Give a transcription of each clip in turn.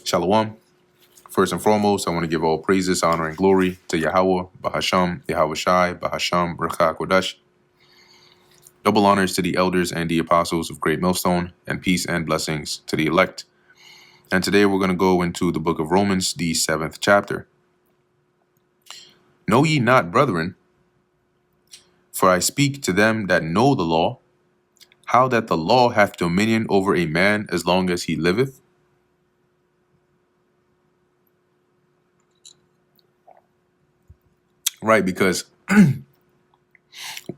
Shalom. First and foremost, I want to give all praises, honor, and glory to Yahweh, Bahasham, Yahweh Shai, Bahasham, Rakha Kodash. Double honors to the elders and the apostles of Great Millstone, and peace and blessings to the elect. And today we're going to go into the book of Romans, the 7th chapter. Know ye not, brethren, for I speak to them that know the law, how that the law hath dominion over a man as long as he liveth? Right, because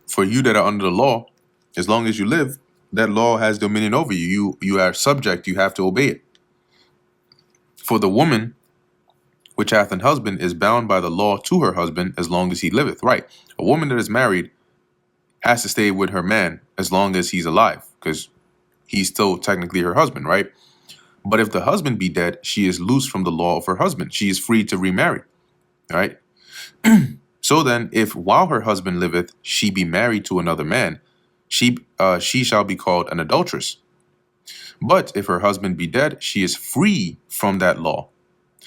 for you that are under the law, as long as you live, that law has dominion over you. You are subject, you have to obey it. For the woman which hath an husband is bound by the law to her husband as long as he liveth. Right. A woman that is married has to stay with her man as long as he's alive, because he's still technically her husband, right? But if the husband be dead, she is loose from the law of her husband. She is free to remarry, right? So then, if while her husband liveth, she be married to another man, she shall be called an adulteress. But if her husband be dead, she is free from that law.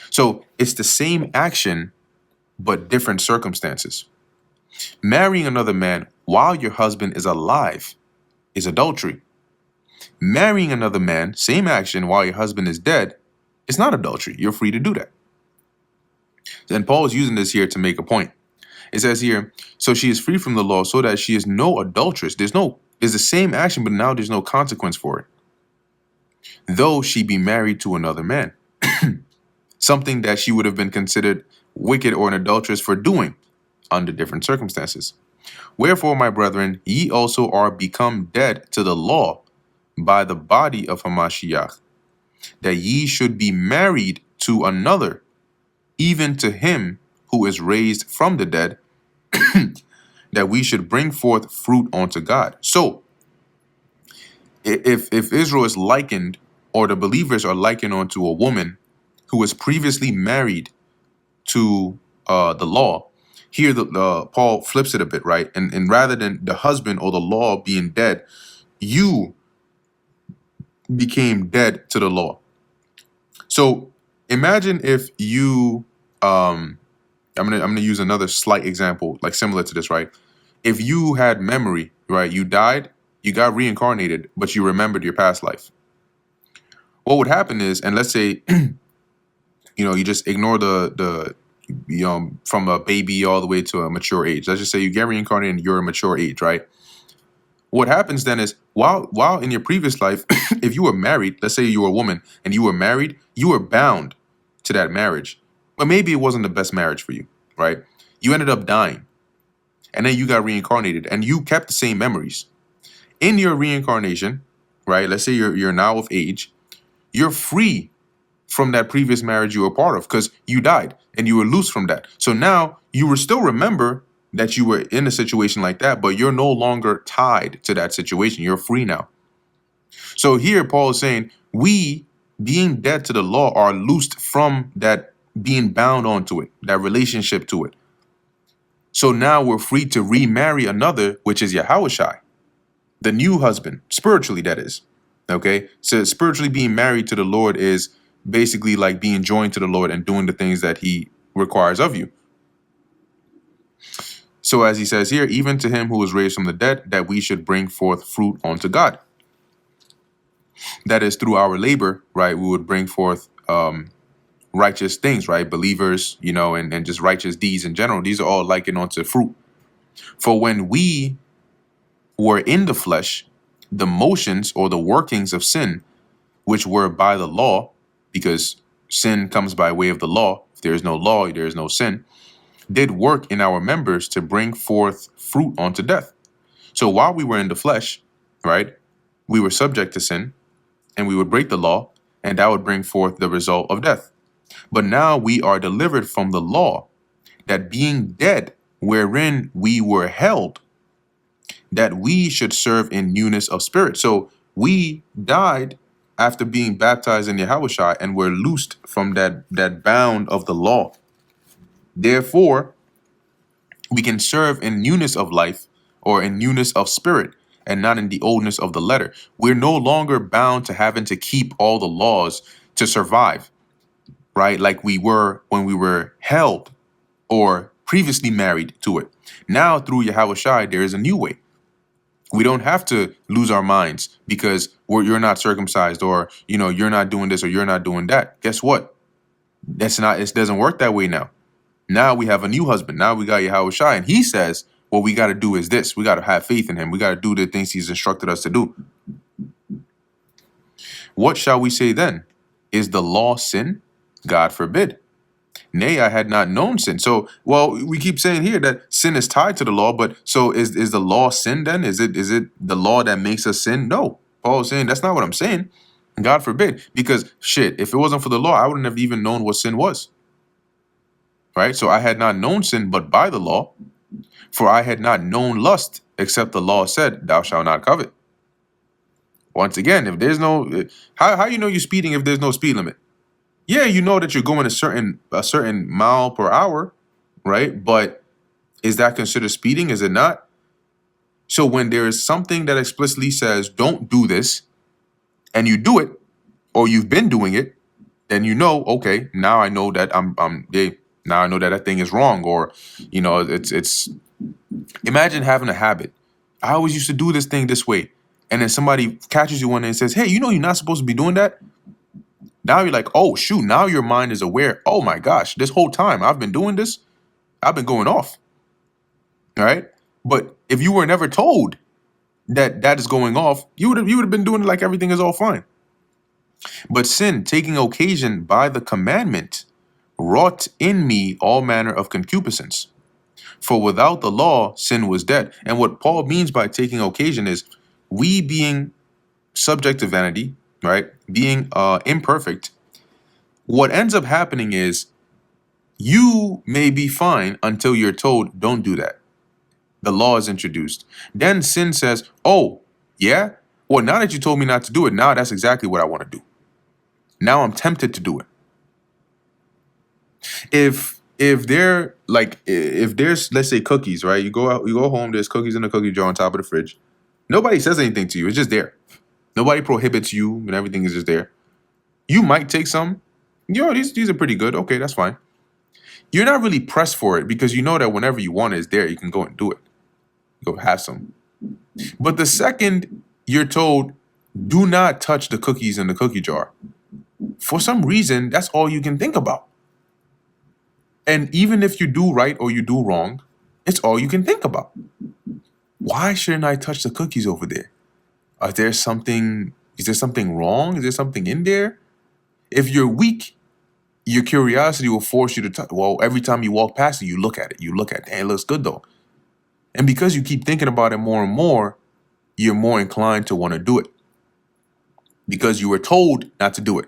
So it's the same action, but different circumstances. Marrying another man while your husband is alive is adultery. Marrying another man, same action, while your husband is dead, is not adultery. You're free to do that. And Paul is using this here to make a point. It says here, so she is free from the law so that she is no adulteress. There's the same action, but now there's no consequence for it. Though she be married to another man. Something that she would have been considered wicked or an adulteress for doing under different circumstances. Wherefore, my brethren, ye also are become dead to the law by the body of Hamashiach, that ye should be married to another, even to him who is raised from the dead, that we should bring forth fruit unto God. So, if Israel is likened, or the believers are likened unto a woman who was previously married to the law, here Paul flips it a bit, right? And rather than the husband or the law being dead, you became dead to the law. So imagine if you I'm gonna use another slight example, like similar to this, right? If you had memory, right, you died, you got reincarnated, but you remembered your past life. What would happen is, and let's say you just ignore the from a baby all the way to a mature age. Let's just say you get reincarnated and you're a mature age, right? What happens then is, while in your previous life, if you were married, let's say you were a woman and you were married, you were bound to that marriage. But maybe it wasn't the best marriage for you, right? You ended up dying. And then you got reincarnated and you kept the same memories. In your reincarnation, right? Let's say you're now of age, you're free from that previous marriage you were part of because you died and you were loose from that. So now you will still remember that you were in a situation like that, but you're no longer tied to that situation. You're free now. So here Paul is saying, we being dead to the law are loosed from that being bound onto it, that relationship to it. So now we're free to remarry another, which is Yahushai, the new husband, spiritually, that is. Okay, so spiritually being married to the Lord is basically like being joined to the Lord and doing the things that he requires of you. So as he says here, even to him who was raised from the dead, that we should bring forth fruit unto God. That is, through our labor, right, we would bring forth righteous things, right? Believers, and just righteous deeds in general. These are all likened unto fruit. For when we were in the flesh, the motions or the workings of sin, which were by the law, because sin comes by way of the law. If there is no law, there is no sin, did work in our members to bring forth fruit unto death. So while we were in the flesh, right, we were subject to sin, and we would break the law, and that would bring forth the result of death. But now we are delivered from the law, that being dead, wherein we were held, that we should serve in newness of spirit. So we died after being baptized in Yahushua, and were loosed from that bound of the law. Therefore, we can serve in newness of life, or in newness of spirit, and not in the oldness of the letter. We're no longer bound to having to keep all the laws to survive. right? Like we were when we were held or previously married to it. Now through Yahweh Shai, there is a new way. We don't have to lose our minds because you're not circumcised, or you're not doing this or you're not doing that. Guess what? It doesn't work that way now. Now we have a new husband. Now we got Yahweh Shai, and he says what we got to do is this. We got to have faith in him. We got to do the things he's instructed us to do. What shall we say then? Is the law sin? God forbid. Nay, I had not known sin. So, well, we keep saying here that sin is tied to the law, but so is the law sin then? Is it the law that makes us sin? No. Paul is saying that's not what I'm saying. God forbid. Because shit, if it wasn't for the law, I wouldn't have even known what sin was. Right? So I had not known sin but by the law, for I had not known lust, except the law said, thou shalt not covet. Once again, if there's no how you know you're speeding if there's no speed limit? Yeah, you know that you're going a certain mile per hour, right? But is that considered speeding? Is it not? So when there is something that explicitly says don't do this, and you do it, or you've been doing it, then okay, now I know that now I know that thing is wrong, or it's imagine having a habit. I always used to do this thing this way, and then somebody catches you one day and says, hey, you're not supposed to be doing that. Now you're like, oh, shoot, now your mind is aware. Oh, my gosh, this whole time I've been doing this. I've been going off. All right. But if you were never told that is going off, you would have been doing it like everything is all fine. But sin, taking occasion by the commandment, wrought in me all manner of concupiscence. For without the law, sin was dead. And what Paul means by taking occasion is we being subject to vanity, right? Being imperfect. What ends up happening is you may be fine until you're told, don't do that. The law is introduced. Then sin says, oh, yeah? Well, now that you told me not to do it, now that's exactly what I want to do. Now I'm tempted to do it. If there's, let's say, cookies, right? You go out, you go home, there's cookies in the cookie jar on top of the fridge. Nobody says anything to you. It's just there. Nobody prohibits you, and everything is just there. You might take some. These are pretty good. Okay, that's fine. You're not really pressed for it because you know that whenever you want it, it's there. You can go and do it. Go have some. But the second you're told, do not touch the cookies in the cookie jar, for some reason, that's all you can think about. And even if you do right or you do wrong, it's all you can think about. Why shouldn't I touch the cookies over there? Is there something wrong? Is there something in there? If you're weak, your curiosity will force you to touch. Well, every time you walk past it, you look at it. Hey, it looks good though. And because you keep thinking about it more and more, you're more inclined to want to do it. Because you were told not to do it.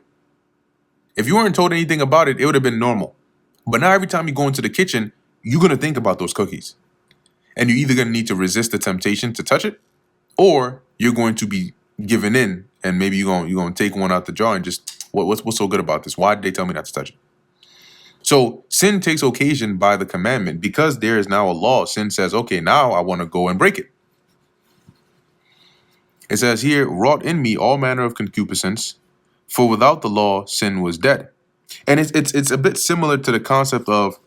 If you weren't told anything about it, it would have been normal. But now every time you go into the kitchen, you're going to think about those cookies. And you're either going to need to resist the temptation to touch it, or you're going to be giving in, and maybe you're going to take one out the jar and just, what's so good about this? Why did they tell me not to touch it? So sin takes occasion by the commandment. Because there is now a law, sin says, okay, now I want to go and break it. It says here, wrought in me all manner of concupiscence, for without the law, sin was dead. And it's a bit similar to the concept of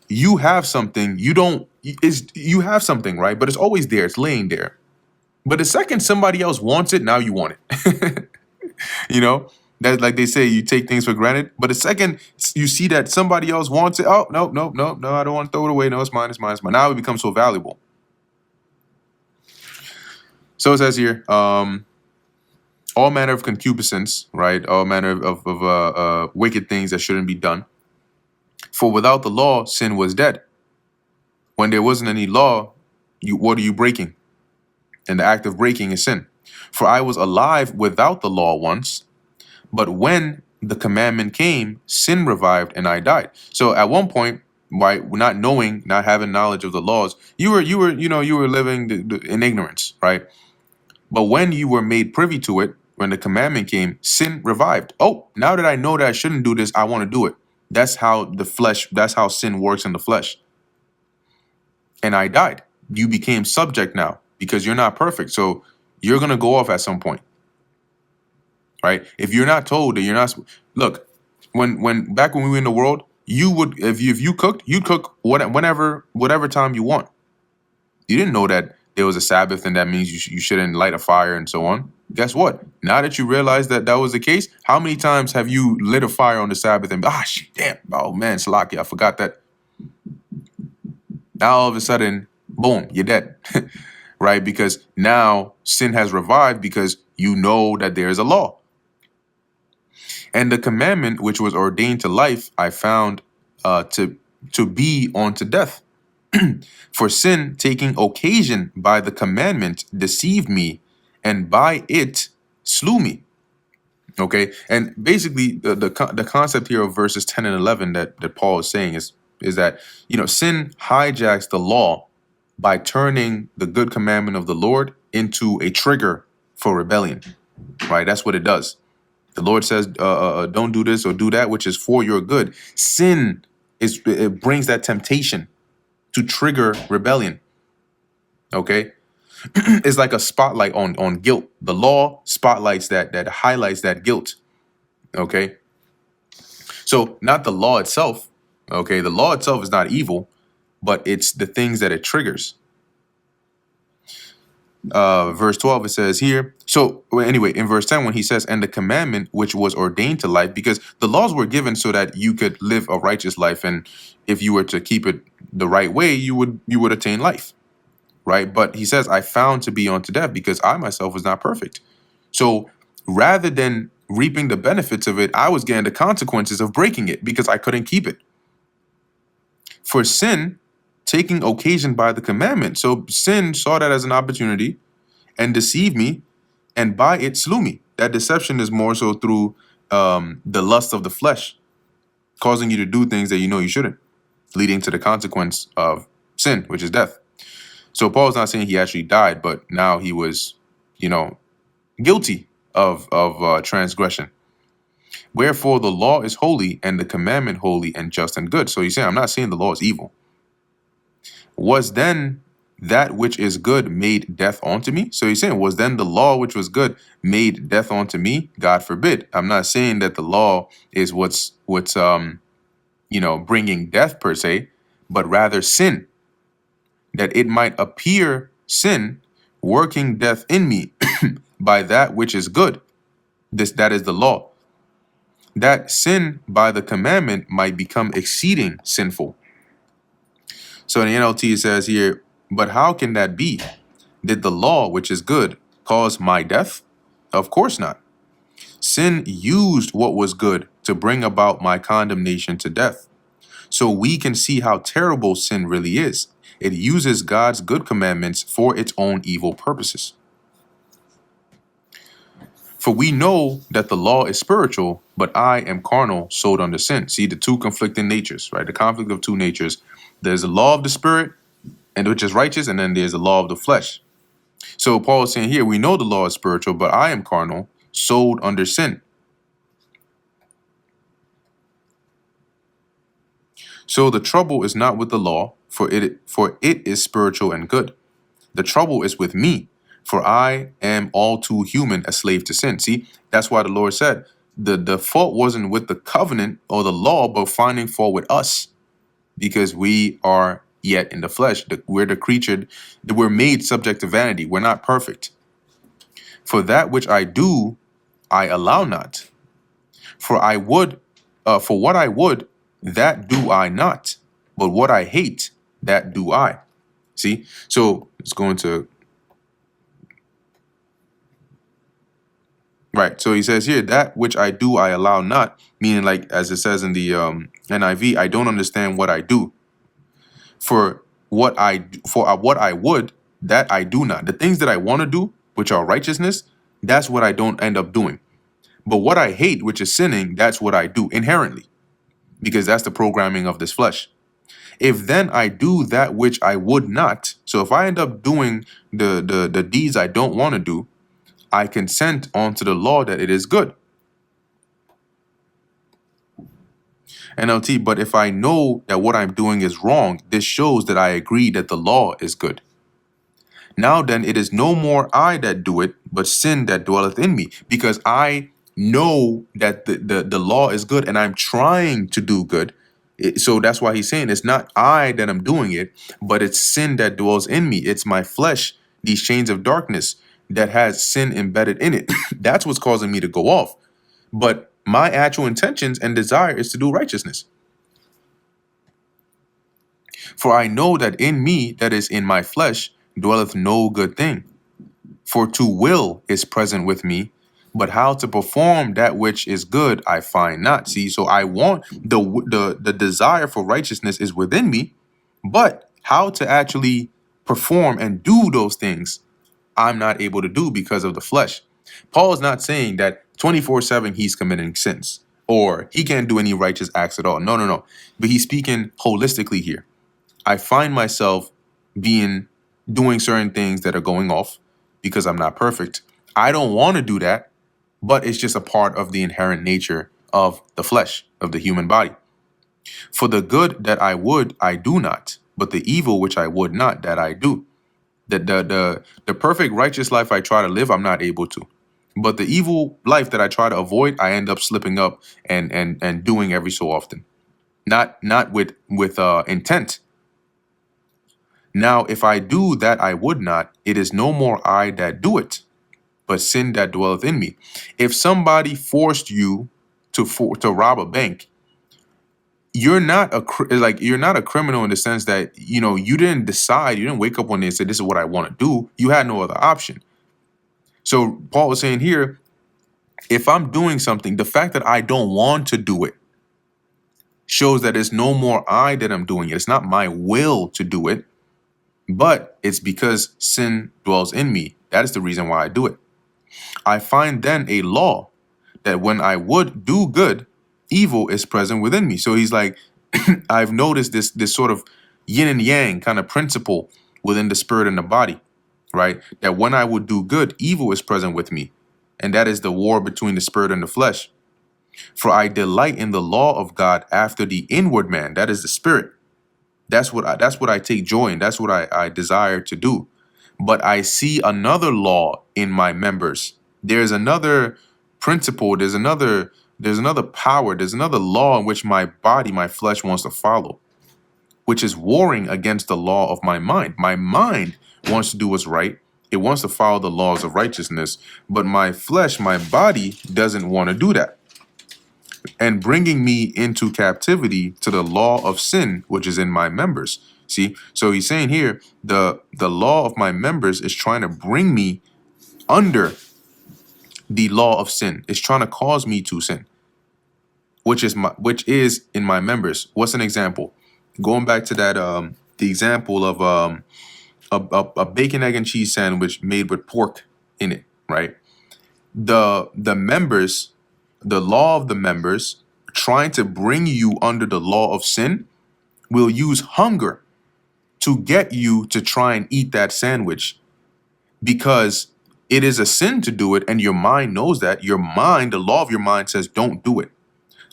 you have something, you have something, right? But it's always there, it's laying there. But the second somebody else wants it, now you want it. That, like they say, you take things for granted. But the second you see that somebody else wants it, oh, no, I don't want to throw it away. No, it's mine. Now it becomes so valuable. So it says here, all manner of concupiscence, right? All manner of wicked things that shouldn't be done. For without the law, sin was dead. When there wasn't any law, what are you breaking? And the act of breaking is sin. For I was alive without the law once, but when the commandment came, sin revived and I died. So at one point, by not knowing, not having knowledge of the laws, you were living in ignorance, right? But when you were made privy to it, when the commandment came, sin revived. Oh, now that I know that I shouldn't do this, I want to do it. That's how sin works in the flesh. And I died. You became subject now because you're not perfect. So you're going to go off at some point. Right? If you're not told that you're not, look, when back when we were in the world, you would if you cooked, you'd cook whatever time you want. You didn't know that there was a Sabbath and that means you shouldn't light a fire and so on. Guess what? Now that you realize that that was the case, how many times have you lit a fire on the Sabbath and damn, oh man, Salaki, I forgot that. Now all of a sudden, boom, you're dead, right? Because now sin has revived because you know that there is a law. And the commandment which was ordained to life, I found to be unto death. For sin, taking occasion by the commandment, deceived me, and by it slew me. Okay, and basically the concept here of verses 10 and 11 that Paul is saying is that, you know, sin hijacks the law by turning the good commandment of the Lord into a trigger for rebellion. Right, that's what it does. The Lord says, don't do this or do that, which is for your good. Sin it brings that temptation to trigger rebellion. Okay, it's like a spotlight on guilt. The law spotlights that highlights that guilt. Okay, so not the law itself. Okay, the law itself is not evil, but it's the things that it triggers. Verse 12, it says here, so anyway, in verse 10, when he says, and the commandment which was ordained to life, because the laws were given so that you could live a righteous life, and if you were to keep it the right way, you would attain life, right? But he says, I found to be unto death, because I myself was not perfect. So rather than reaping the benefits of it, I was getting the consequences of breaking it because I couldn't keep it. For sin, taking occasion by the commandment. So sin saw that as an opportunity and deceived me, and by it slew me. That deception is more so through the lust of the flesh, causing you to do things that you know you shouldn't, leading to the consequence of sin, which is death. So Paul's not saying he actually died, but now he was, you know, guilty of transgression. Wherefore the law is holy, and the commandment holy and just and good. So he's saying, I'm not saying the law is evil. Was then that which is good made death unto me? So he's saying, was then the law which was good made death unto me? God forbid. I'm not saying that the law is what's you know, bringing death per se, but rather sin, that it might appear sin working death in me by that which is good. That is the law. That sin by the commandment might become exceeding sinful. So in the NLT it says here, but how can that be? Did the law, which is good, cause my death? Of course not. Sin used what was good to bring about my condemnation to death. So we can see how terrible sin really is. It uses God's good commandments for its own evil purposes. For we know that the law is spiritual, but I am carnal, sold under sin. See the two conflicting natures, right? The conflict of two natures. There's the law of the spirit, and which is righteous, and then there's the law of the flesh. So Paul is saying here, we know the law is spiritual, but I am carnal, sold under sin. So the trouble is not with the law, for it is spiritual and good. The trouble is with me, for I am all too human, a slave to sin. See, that's why the Lord said the fault wasn't with the covenant or the law, but finding fault with us, because we are yet in the flesh. We're the creature, we're made subject to vanity. We're not perfect. For that which I do, I allow not. For what I would, that do I not. But what I hate, that do I. See? So it's going to right. So he says here, that which I do, I allow not, meaning like as it says in the NIV, I don't understand what I do. For what I would, that I do not. The things that I want to do, which are righteousness, that's what I don't end up doing. But what I hate, which is sinning, that's what I do inherently, because that's the programming of this flesh. If then I do that which I would not, so if I end up doing the deeds I don't want to do, I consent unto the law that it is good. NLT, but if I know that what I'm doing is wrong, this shows that I agree that the law is good. Now then, it is no more I that do it, but sin that dwelleth in me, because I know that the law is good and I'm trying to do good. So that's why he's saying it's not I that I'm doing it, but it's sin that dwells in me. It's my flesh, these chains of darkness that has sin embedded in it. That's what's causing me to go off. But my actual intentions and desire is to do righteousness. For I know that in me, that is in my flesh, dwelleth no good thing. For to will is present with me, but how to perform that which is good I find not. See, so I want the desire for righteousness is within me, but how to actually perform and do those things I'm not able to do because of the flesh. Paul is not saying that 24/7 he's committing sins or he can't do any righteous acts at all. No, no, no. But he's speaking holistically here. I find myself doing certain things that are going off because I'm not perfect. I don't want to do that, but it's just a part of the inherent nature of the flesh, of the human body. For the good that I would, I do not, but the evil which I would not, that I do. The perfect righteous life I try to live, I'm not able to. But the evil life that I try to avoid, I end up slipping up and doing every so often. Not with intent. Now, if I do that I would not, it is no more I that do it, but sin that dwelleth in me. If somebody forced you to rob a bank, you're not you're not a criminal in the sense that you didn't decide, you didn't wake up one day and say this is what I want to do. You had no other option. So Paul is saying here, if I'm doing something, the fact that I don't want to do it shows that it's no more I that I'm doing it. It's not my will to do it, but it's because sin dwells in me. That is the reason why I do it. I find then a law that when I would do good, evil is present within me. So he's like, I've noticed this sort of yin and yang kind of principle within the spirit and the body, right? That when I would do good, evil is present with me. And that is the war between the spirit and the flesh. For I delight in the law of God after the inward man, that is the spirit. That's what I take joy in. That's what I desire to do. But I see another law in my members. There's another principle. There's another power. There's another law in which my body, my flesh wants to follow, which is warring against the law of my mind. My mind wants to do what's right. It wants to follow the laws of righteousness. But my flesh, my body doesn't want to do that. And bringing me into captivity to the law of sin, which is in my members. See, so he's saying here, the law of my members is trying to bring me under the law of sin. It's trying to cause me to sin, which is in my members. What's an example? Going back to that, the example of a bacon, egg, and cheese sandwich made with pork in it, right? The members. The law of the members trying to bring you under the law of sin will use hunger to get you to try and eat that sandwich because it is a sin to do it. And your mind knows that. Your mind, the law of your mind says, don't do it.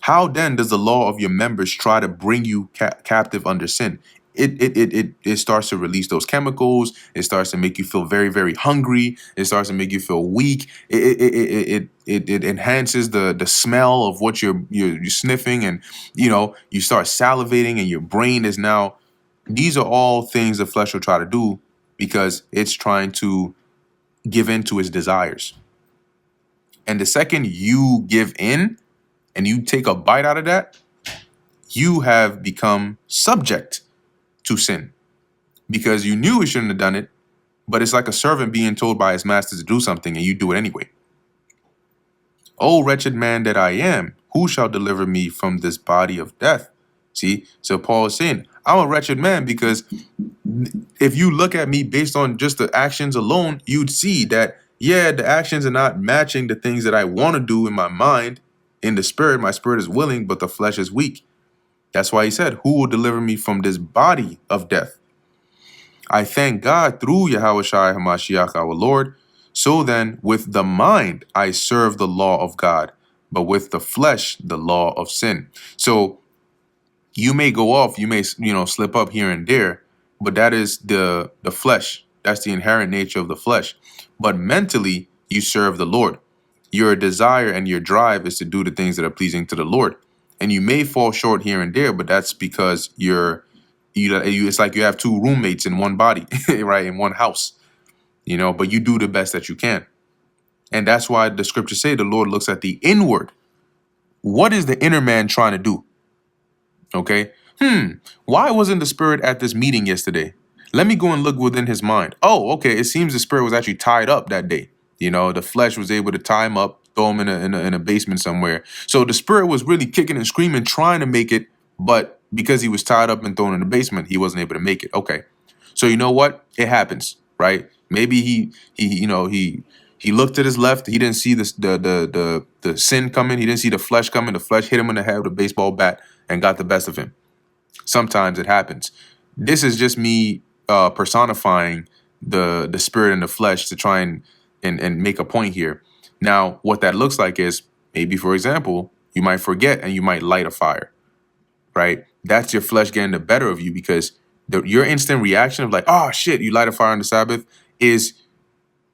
How then does the law of your members try to bring you captive under sin? It starts to release those chemicals. It starts to make you feel very, very hungry. It starts to make you feel weak. It enhances the smell of what you're sniffing, and you start salivating, and your brain is now. These are all things the flesh will try to do because it's trying to give in to its desires. And the second you give in and you take a bite out of that, you have become subject to sin because you knew you shouldn't have done it, but it's like a servant being told by his master to do something and you do it anyway. Oh, wretched man that I am, who shall deliver me from this body of death? See, so Paul is saying, I'm a wretched man because if you look at me based on just the actions alone, you'd see that, yeah, the actions are not matching the things that I want to do in my mind. In the spirit, my spirit is willing, but the flesh is weak. That's why he said, who will deliver me from this body of death? I thank God through Yahushua HaMashiach our Lord. So then, with the mind, I serve the law of God, but with the flesh, the law of sin. So you may go off, you may, slip up here and there, but that is the flesh. That's the inherent nature of the flesh. But mentally, you serve the Lord. your desire and your drive is to do the things that are pleasing to the Lord. And you may fall short here and there, but that's because it's like you have two roommates in one body, right? In one house, but you do the best that you can. And that's why the scriptures say the Lord looks at the inward. What is the inner man trying to do? Okay. Why wasn't the spirit at this meeting yesterday? Let me go and look within his mind. Oh, okay. It seems the spirit was actually tied up that day. The flesh was able to tie him up, throw him in a basement somewhere. So the spirit was really kicking and screaming, trying to make it, but because he was tied up and thrown in the basement, he wasn't able to make it. Okay. So you know what? It happens, right? Maybe he looked at his left. He didn't see the sin coming. He didn't see the flesh coming. The flesh hit him in the head with a baseball bat and got the best of him. Sometimes it happens. This is just me personifying the spirit and the flesh to try and make a point here. Now, what that looks like is maybe, for example, you might forget and you might light a fire, right? That's your flesh getting the better of you because your instant reaction of like, oh shit, you light a fire on the Sabbath is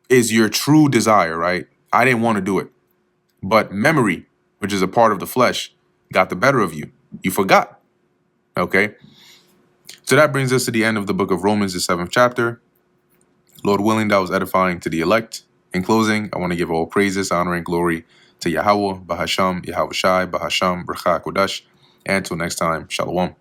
your true desire, right? I didn't want to do it. But memory, which is a part of the flesh, got the better of you. You forgot. Okay? So that brings us to the end of the book of Romans, the 7th chapter. Lord willing, that was edifying to the elect. In closing, I want to give all praises, honor, and glory to Yahweh, Bahasham, Yahweh Shai, Bahasham, Bracha Kodash. And until next time, Shalom.